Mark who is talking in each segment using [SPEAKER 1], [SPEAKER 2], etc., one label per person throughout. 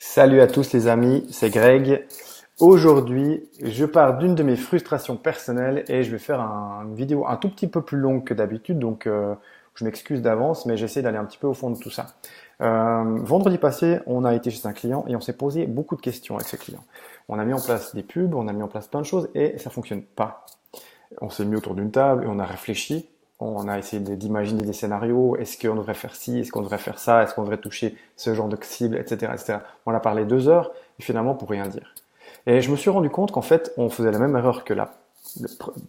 [SPEAKER 1] Salut à tous les amis, c'est Greg. Aujourd'hui, je pars d'une de mes frustrations personnelles et je vais faire une vidéo un tout petit peu plus longue que d'habitude, donc je m'excuse d'avance, mais j'essaie d'aller un petit peu au fond de tout ça. Vendredi passé, on a été chez un client et on s'est posé beaucoup de questions avec ce client. On a mis en place des pubs, on a mis en place plein de choses et ça fonctionne pas. On s'est mis autour d'une table et on a réfléchi. On a essayé d'imaginer des scénarios. Est-ce qu'on devrait faire ci? Est-ce qu'on devrait faire ça? Est-ce qu'on devrait toucher ce genre de cible, etc., etc. On a parlé 2 heures et finalement pour rien dire. Et je me suis rendu compte qu'en fait, on faisait la même erreur que là,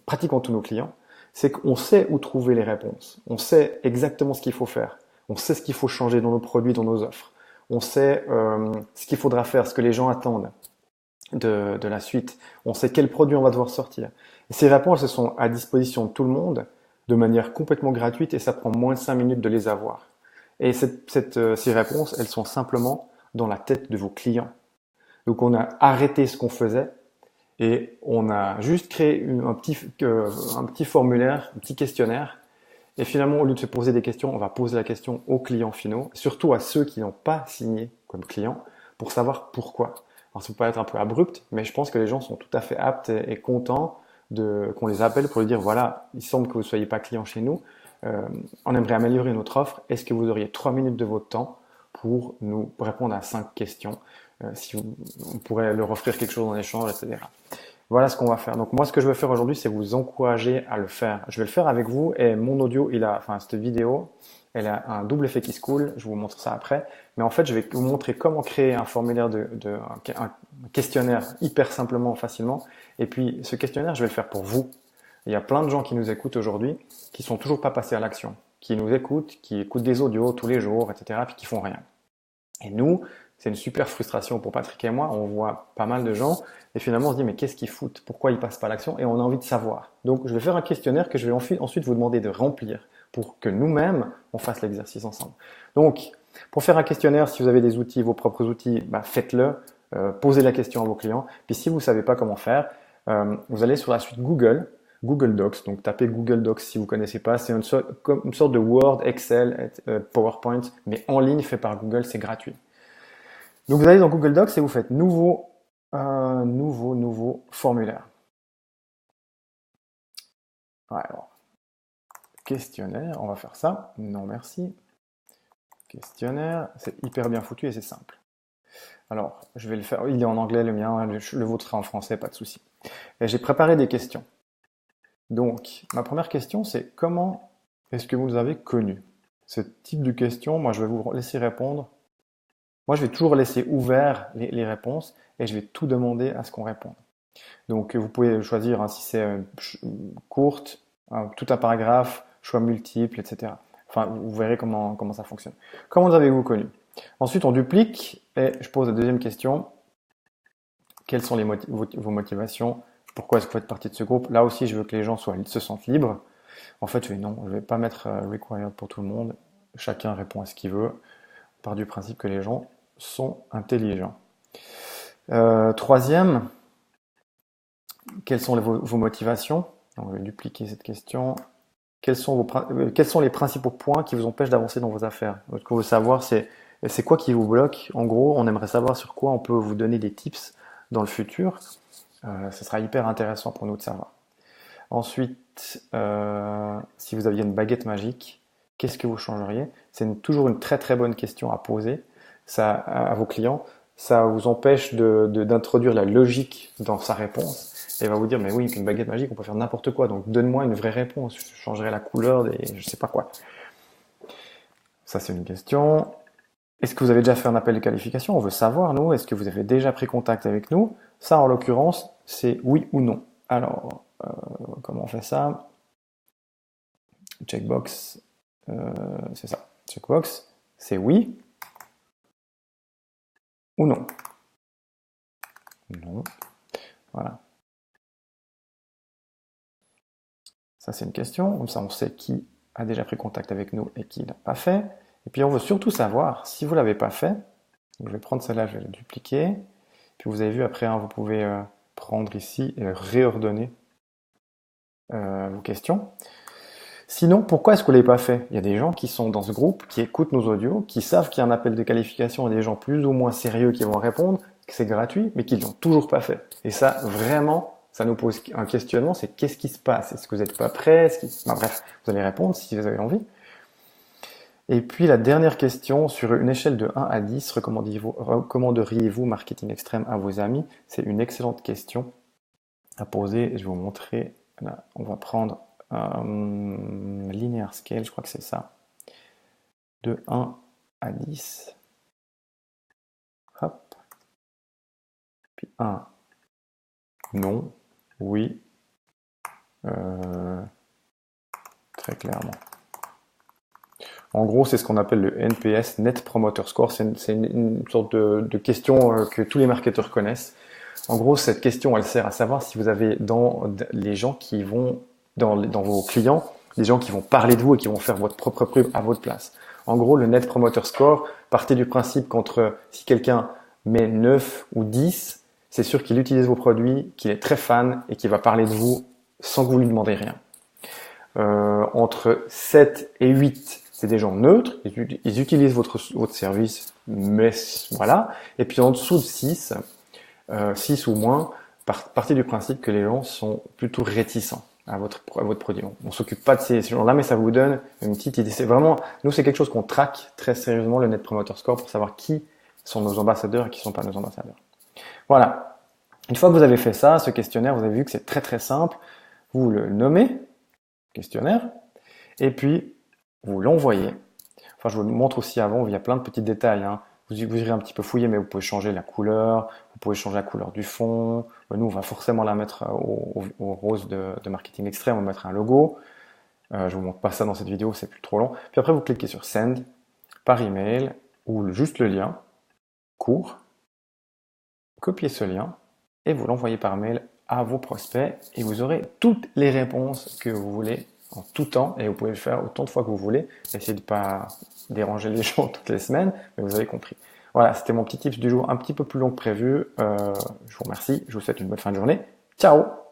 [SPEAKER 1] pratiquant tous nos clients. C'est qu'on sait où trouver les réponses. On sait exactement ce qu'il faut faire. On sait ce qu'il faut changer dans nos produits, dans nos offres. On sait ce qu'il faudra faire, ce que les gens attendent de la suite. On sait quel produit on va devoir sortir. Et ces réponses, elles sont à disposition de tout le monde de manière complètement gratuite et ça prend moins de 5 minutes de les avoir. Et ces réponses, elles sont simplement dans la tête de vos clients. Donc on a arrêté ce qu'on faisait et on a juste créé un petit formulaire, un petit questionnaire. Et finalement, au lieu de se poser des questions, on va poser la question aux clients finaux, surtout à ceux qui n'ont pas signé comme clients, pour savoir pourquoi. Alors ça peut paraître un peu abrupt, mais je pense que les gens sont tout à fait aptes et contents qu'on les appelle pour leur dire, voilà, il semble que vous ne soyez pas client chez nous, on aimerait améliorer notre offre, est-ce que vous auriez 3 minutes de votre temps pour nous répondre à 5 questions, si on pourrait leur offrir quelque chose en échange, etc. Voilà ce qu'on va faire. Donc moi, ce que je vais faire aujourd'hui, c'est vous encourager à le faire. Je vais le faire avec vous et mon audio, cette vidéo, elle a un double effet qui se coule. Je vous montre ça après. Mais en fait, je vais vous montrer comment créer un formulaire un questionnaire hyper simplement, facilement. Et puis, ce questionnaire, je vais le faire pour vous. Il y a plein de gens qui nous écoutent aujourd'hui, qui sont toujours pas passés à l'action, qui nous écoutent, qui écoutent des audios tous les jours, etc., puis qui font rien. Et nous, c'est une super frustration pour Patrick et moi. On voit pas mal de gens et finalement on se dit mais qu'est-ce qu'ils foutent? Pourquoi ils passent pas à l'action? Et on a envie de savoir. Donc je vais faire un questionnaire que je vais ensuite vous demander de remplir pour que nous-mêmes on fasse l'exercice ensemble. Donc pour faire un questionnaire, si vous avez des outils, vos propres outils, faites-le. Posez la question à vos clients. Puis si vous ne savez pas comment faire, vous allez sur la suite Google Docs. Donc tapez Google Docs si vous ne connaissez pas. C'est une sorte de Word, Excel, PowerPoint, mais en ligne fait par Google, c'est gratuit. Donc vous allez dans Google Docs et vous faites nouveau formulaire. Alors, questionnaire, on va faire ça. Non, merci. Questionnaire, c'est hyper bien foutu et c'est simple. Alors, je vais le faire. Il est en anglais, le mien, le vôtre sera en français, pas de souci. Et j'ai préparé des questions. Donc, ma première question, c'est comment est-ce que vous avez connu ce type de question? Moi, je vais vous laisser répondre. Moi, je vais toujours laisser ouvert les réponses et je vais tout demander à ce qu'on réponde. Donc, vous pouvez choisir si c'est courte, tout un paragraphe, choix multiple, etc. Enfin, vous verrez comment ça fonctionne. Comment avez-vous connu? Ensuite, on duplique et je pose la deuxième question. Quelles sont vos motivations? Pourquoi est-ce que vous faites partie de ce groupe? Là aussi, je veux que les gens se sentent libres. En fait, non, je ne vais pas mettre required pour tout le monde. Chacun répond à ce qu'il veut, par du principe que les gens sont intelligents. Troisième, quelles sont vos motivations? On va dupliquer cette question. Quels sont les principaux points qui vous empêchent d'avancer dans vos affaires? Ce qu'on veut savoir, c'est quoi qui vous bloque? En gros, on aimerait savoir sur quoi on peut vous donner des tips dans le futur. Ce sera hyper intéressant pour nous de savoir. Ensuite, si vous aviez une baguette magique, qu'est-ce que vous changeriez? C'est toujours une très très bonne question à poser à vos clients. Ça vous empêche d'introduire la logique dans sa réponse. Et il va vous dire, mais oui, avec une baguette magique, on peut faire n'importe quoi. Donc donne-moi une vraie réponse. Je changerai la couleur je sais pas quoi. Ça, c'est une question. Est-ce que vous avez déjà fait un appel de qualification? On veut savoir, nous. Est-ce que vous avez déjà pris contact avec nous? Ça, en l'occurrence, c'est oui ou non. Alors, comment on fait ça? Checkbox, c'est ça. Checkbox, c'est oui ou non. Non. Voilà. Ça, c'est une question. Comme ça, on sait qui a déjà pris contact avec nous et qui l'a pas fait. Et puis, on veut surtout savoir si vous ne l'avez pas fait. Je vais prendre celle-là, je vais la dupliquer. Puis, vous avez vu après, vous pouvez prendre ici et réordonner vos questions. Sinon, pourquoi est-ce que vous ne l'avez pas fait? Il y a des gens qui sont dans ce groupe, qui écoutent nos audios, qui savent qu'il y a un appel de qualification et des gens plus ou moins sérieux qui vont répondre, que c'est gratuit, mais qui ne l'ont toujours pas fait. Et ça, vraiment, ça nous pose un questionnement, c'est qu'est-ce qui se passe? Est-ce que vous n'êtes pas prêt? Enfin, bref, vous allez répondre si vous avez envie. Et puis la dernière question, sur une échelle de 1 à 10, recommanderiez-vous Marketing Extrême à vos amis? C'est une excellente question à poser. Je vais vous montrer. Là, on va prendre Linear Scale, je crois que c'est ça. De 1 à 10. Hop. Puis 1. Non. Oui. Très clairement. En gros, c'est ce qu'on appelle le NPS, Net Promoter Score. C'est une sorte de question que tous les marketeurs connaissent. En gros, cette question, elle sert à savoir si vous avez dans les gens qui vont, dans vos clients, des gens qui vont parler de vous et qui vont faire votre propre pub à votre place. En gros, le Net Promoter Score, partez du principe qu'entre, si quelqu'un met 9 ou 10, c'est sûr qu'il utilise vos produits, qu'il est très fan et qu'il va parler de vous sans que vous lui demandez rien. Entre 7 et 8, c'est des gens neutres, ils utilisent votre service, mais voilà. Et puis en dessous de 6 ou moins, partez du principe que les gens sont plutôt réticents à votre produit. On s'occupe pas de ces gens-là, mais ça vous donne une petite idée. C'est vraiment, nous, c'est quelque chose qu'on traque très sérieusement, le Net Promoter Score, pour savoir qui sont nos ambassadeurs et qui sont pas nos ambassadeurs. Voilà. Une fois que vous avez fait ça, ce questionnaire, vous avez vu que c'est très très simple. Vous le nommez, questionnaire, et puis vous l'envoyez. Enfin, je vous le montre aussi avant, il y a plein de petits détails, hein. Vous irez un petit peu fouiller, mais vous pouvez changer la couleur, vous pouvez changer la couleur du fond. Nous, on va forcément la mettre au rose de Marketing Extrême, on va mettre un logo. Je vous montre pas ça dans cette vidéo, c'est plus trop long. Puis après, vous cliquez sur Send, par email, ou juste le lien, court, copiez ce lien, et vous l'envoyez par mail à vos prospects, et vous aurez toutes les réponses que vous voulez en tout temps, et vous pouvez le faire autant de fois que vous voulez. Essayez de ne pas déranger les gens toutes les semaines, mais vous avez compris. Voilà, c'était mon petit tips du jour, un petit peu plus long que prévu. Je vous remercie, je vous souhaite une bonne fin de journée. Ciao!